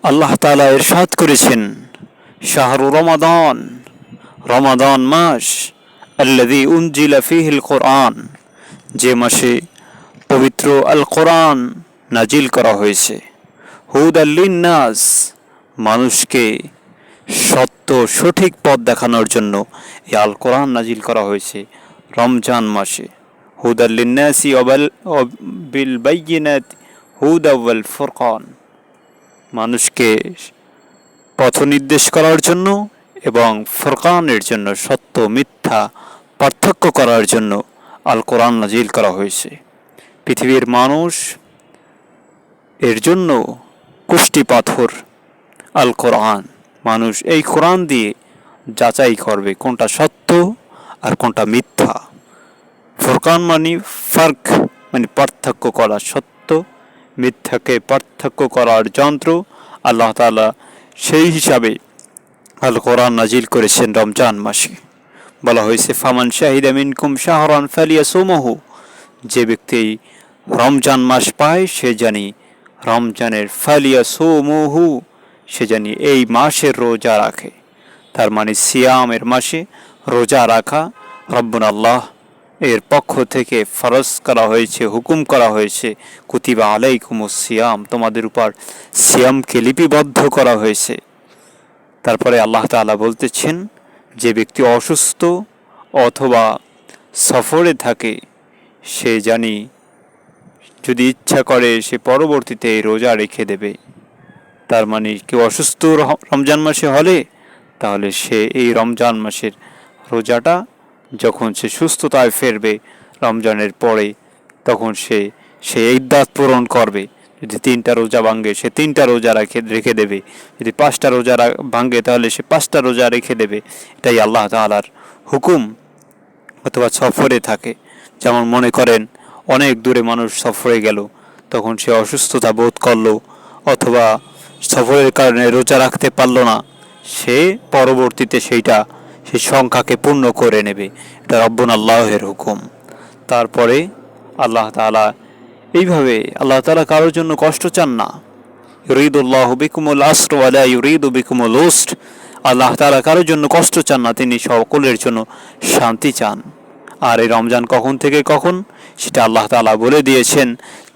আল্লাহ তাআলা ইরশাদ করেছেন, শাহরু রমাদান, রমাদান মাস, আল্লাযী উনজিলা ফীহিল কুরআন, যে মাসে পবিত্র আল কোরআন নাজিল করা হয়েছে, হুদাল লিন্নাস, মানুষকে সত্য সঠিক পথ দেখানোর জন্য এই আল কোরআন নাজিল করা হয়েছে রমজান মাসে। হুদাল লিন্নাসি ওয়া বিল বাইয়িনাতি হুদা ওয়াল ফুরকান, মানুষকে পথ নির্দেশ করার জন্য এবং ফুরকানের জন্য, সত্য মিথ্যা পার্থক্য করার জন্য আল কোরআন নাজিল করা হয়েছে। পৃথিবীর মানুষ এর জন্য কুষ্টি পাথর আল কোরআন। মানুষ এই কোরআন দিয়ে যাচাই করবে কোনটা সত্য আর কোনটা মিথ্যা। ফুরকান মানে ফার্ক, মানে পার্থক্য করা, সত্য মিথ্যাকে পার্থক্য করার যন্ত্র। আল্লাহ তাআলা সেই হিসাবে আল কোরআন নাজিল করেছেন রমজান মাসে। বলা হয়েছে, ফামান শাহিদা মিনকুম শাহরান ফালিয়াসুমহু, যে ব্যক্তি রমজান মাস পায় সে জানি রমজানের ফালিয়াসুমহু, সে জানি এই মাসের রোজা রাখে। তার মানে সিয়ামের মাসে রোজা রাখা রব্বুনা আল্লাহ এর পক্ষ থেকে ফরজ করা হয়েছে, হুকুম করা হয়েছে। কুতিবা আলাইকুমুস সিয়াম, তোমাদের উপর সিয়ামকে লিপিবদ্ধ করা হয়েছে। তারপরে আল্লাহ তাআলা বলতেছেন, যে ব্যক্তি অসুস্থ অথবা সফরে থাকে সে জানি যদি ইচ্ছা করে সে পরবর্তীতে রোজা রেখে দেবে। তার মানে কেউ অসুস্থ রমজান মাসে হলে তাহলে সে এই রমজান মাসের রোজাটা যখন সে সুস্থতায় ফিরবে রমজানের পরে, তখন সে ইদ্দাত পূরণ করবে। যদি 3টা রোজা ভাঙে সে 3টা রোজা রেখে দেবে, যদি 5টা রোজা ভাঙে তাহলে সে 5টা রোজা রেখে দেবে। এটাই আল্লাহ তাআলার হুকুম। অথবা সফরে থাকে, যেমন মনে করেন অনেক দূরে মানুষ সফরে গেল, তখন সে অসুস্থতা বোধ করলো অথবা সফরের কারণে রোজা রাখতে পারলো না, সে পরবর্তীতে সেই সংখ্যাকে পূর্ণ করে নেবে। এটা রব্বুনা আল্লাহের হুকুম। তারপরে আল্লাহ তাআলা এইভাবে, আল্লাহ তাআলা কারোর জন্য কষ্ট চান না। ইউরিদুল্লাহু বিকুমুল আসর ওয়া লা ইউরিদু বিকুমুল উসর, আল্লাহ তাআলা কারোর জন্য কষ্ট চান না, তিনি সকলের জন্য শান্তি চান। আর এই রমজান কখন থেকে কখন সেটা আল্লাহ তাআলা বলে দিয়েছেন,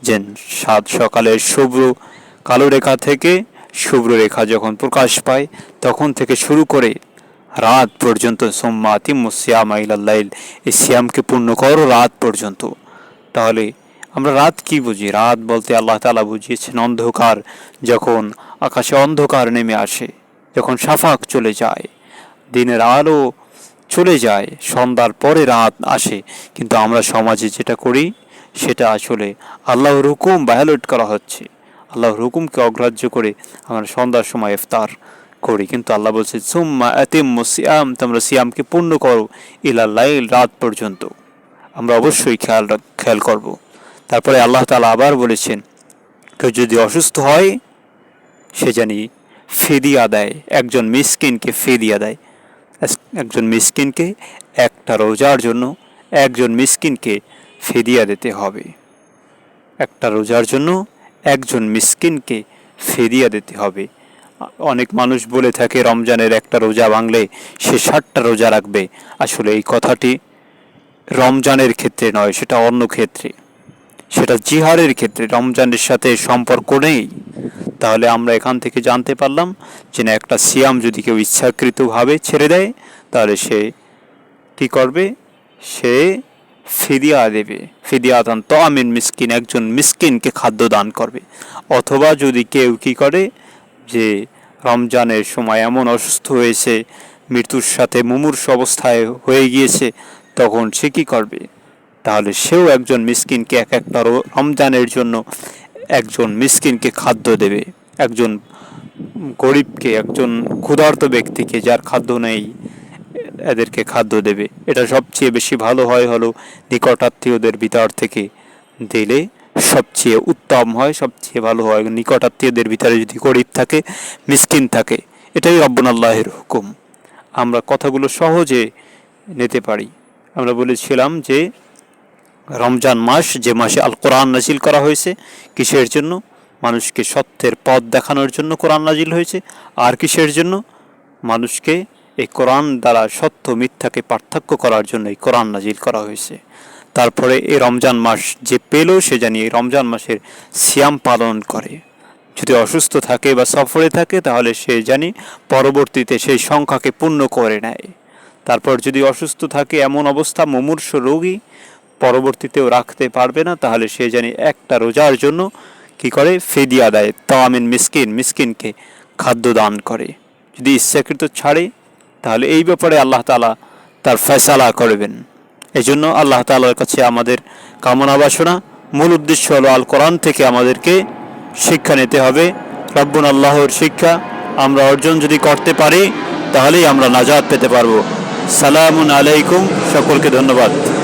যে সাত সকালের শুভ্র কালো রেখা থেকে শুভ্র রেখা যখন প্রকাশ পায় তখন থেকে শুরু করে রাত পর্যন্ত, সুম্মা আতিম্মুস সিয়ামা ইলাল লাইল, এই সিয়ামকে পূর্ণ করো রাত পর্যন্ত। তাহলে আমরা রাত কি বুঝি? রাত বলতে আল্লাহ তাআলা বুঝিয়েছেন অন্ধকার, যখন আকাশে অন্ধকার নেমে আসে, যখন শাফাক চলে যায়, দিনের আলো চলে যায়, সন্ধ্যার পরে রাত আসে। কিন্তু আমরা সমাজে যেটা করি সেটা আসলে আল্লাহর হুকুম ভায়োলেট করা হচ্ছে। আল্লাহর হুকুমকে অগ্রাহ্য করে আমরা সন্ধ্যার সময় ইফতার করি। কিন্তু আল্লাহ বলছে, সুম্মা আতিম্মুস সিয়াম, তোমরা সিয়ামকে পূর্ণ করো ইলাল লাইল, রাত পর্যন্ত। আমরা অবশ্যই খেয়াল করব। তারপরে আল্লাহ তাআলা আবার বলেছেন, কেউ যদি অসুস্থ হয় সে জানি ফিদিয়া দেয়, একজন মিসকিনকে ফিদিয়া দেয়। একজন মিসকিনকে একটা রোজার জন্য একজন মিসকিনকে ফিদিয়া দিতে হবে। একটা রোজার জন্য একজন মিসকিনকে ফিদিয়া দিতে হবে। অনেক মানুষ বলে থাকে রমজানের একটা রোজা ভাঙলে সে 60টা রোজা রাখবে। আসলে এই কথাটি রমজানের ক্ষেত্রে নয়, সেটা অন্য ক্ষেত্রে, সেটা জিহারের ক্ষেত্রে, রমজানের সাথে সম্পর্ক নেই। তাহলে আমরা এখান থেকে জানতে পারলাম যে না, একটা সিয়াম যদি কেউ ইচ্ছাকৃতভাবে ছেড়ে দেয় তাহলে সে কী করবে? সে ফিদিয়া দেবে। ফিদিয়াতান তাআমিন মিসকিন, একজন মিসকিনকে খাদ্য দান করবে। অথবা যদি কেউ কী করে, যে রমজানের সময় এমন অসুস্থ হয়েছে, মৃত্যুর সাথে মুমূর্ষু অবস্থায় হয়ে গিয়েছে, তখন সে কী করবে? তাহলে সেও একজন মিসকিনকে একটা রমজানের জন্য একজন মিসকিনকে খাদ্য দেবে। একজন গরিবকে, একজন ক্ষুধার্ত ব্যক্তিকে যার খাদ্য নেই, এদেরকে খাদ্য দেবে। এটা সবচেয়ে বেশি ভালো হয় হলো নিকটাত্মীয়দের ভিতর থেকে দিলে সবচেয়ে উত্তম হয়, সবচেয়ে ভালো হয়। নিকটাত্মীয়দের ভিতরে যদি গরিব থাকে, মিসকিন থাকে, এটাই রব্বুনা আল্লাহের হুকুম। আমরা কথাগুলো সহজে নিতে পারি। আমরা বলেছিলাম যে রমজান মাস, যে মাসে আল কোরআন নাজিল করা হয়েছে, কিসের জন্য? মানুষকে সত্যের পথ দেখানোর জন্য কোরআন নাজিল হয়েছে। আর কিসের জন্য? মানুষকে এই কোরআন দ্বারা সত্য মিথ্যাকে পার্থক্য করার জন্য এই কোরআন নাজিল করা হয়েছে। তারপরে এই রমজান মাস যে পেল, সে জানি এই রমজান মাসের সিয়াম পালন করে। যদি অসুস্থ থাকে বা সফরে থাকে, তাহলে সে জানি পরবর্তীতে সেই সংখ্যাকে পূর্ণ করে নেয়। তারপর যদি অসুস্থ থাকে, এমন অবস্থা মুমূর্ষ রোগী, পরবর্তীতেও রাখতে পারবে না, তাহলে সে জানি একটা রোজার জন্য কি করে? ফিদিয়া দেয়, তামিন মিসকিনকে খাদ্য দান করে। যদি ইচ্ছাকৃত ছাড়ে, তাহলে এই ব্যাপারে আল্লাহ তাআলা তার ফয়সালা করবেন। এজন্য আল্লাহ তাআলার কাছে আমাদের কামনা বাসনা, মূল উদ্দেশ্য হলো আল কোরআন থেকে আমাদেরকে শিক্ষা নিতে হবে। রব্বুল আল্লাহর শিক্ষা আমরা অর্জন যদি করতে পারি, তাহলেই আমরা নাজাত পেতে পারবো। সালামুন আলাইকুম, সকলকে ধন্যবাদ।